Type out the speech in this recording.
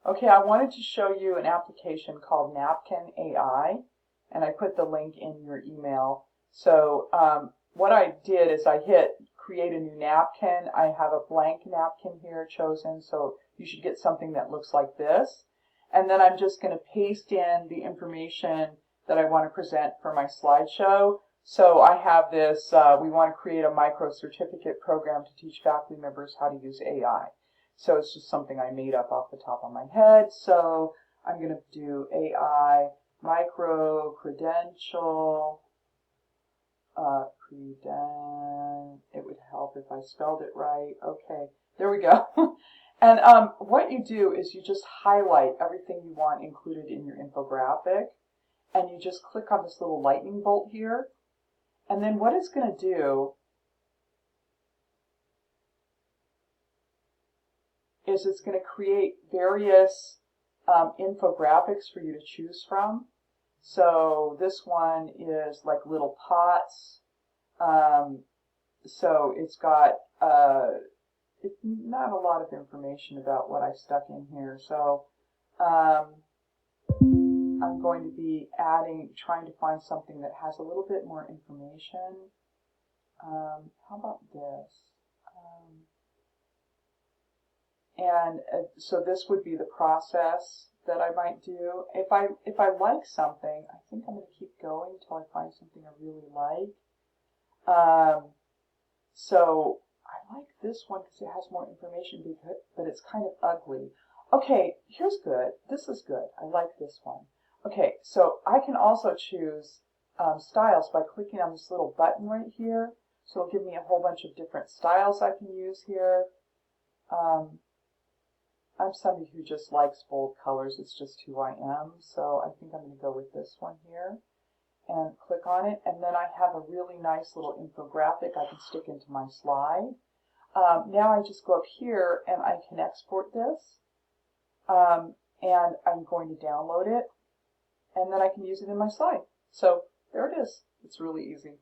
Okay, I wanted to show you an application called Napkin.ai, and I put the link in your email. So what I did is I hit create a new napkin. I have a blank napkin here chosen, so you should get something that looks like this. And then I'm just going to paste in the information that I want to present for my slideshow. So I have this, we want to create a micro certificate program to teach faculty members how to use AI. So it's just something I made up off the top of my head. So I'm going to do AI micro credential. It would help if I spelled it right. Okay, there we go. And what you do is you just highlight everything you want included in your infographic. And you just click on this little lightning bolt here. And then what it's going to do is it's going to create various infographics for you to choose from. So this one is like little pots. So it's got it's not a lot of information about what I stuck in here. So I'm going to be trying to find something that has a little bit more information. How about this? So this would be the process that I might do. If I like something, I think I'm going to keep going until I find something I really like. So I like this one because it has more information, but it's kind of ugly. Okay, here's good. This is good. I like this one. Okay, so I can also choose styles by clicking on this little button right here. So it'll give me a whole bunch of different styles I can use here. I'm somebody who just likes bold colors. It's just who I am. So I think I'm going to go with this one here and click on it. And then I have a really nice little infographic I can stick into my slide. Now I just go up here and I can export this. And I'm going to download it. And then I can use it in my slide. So there it is. It's really easy.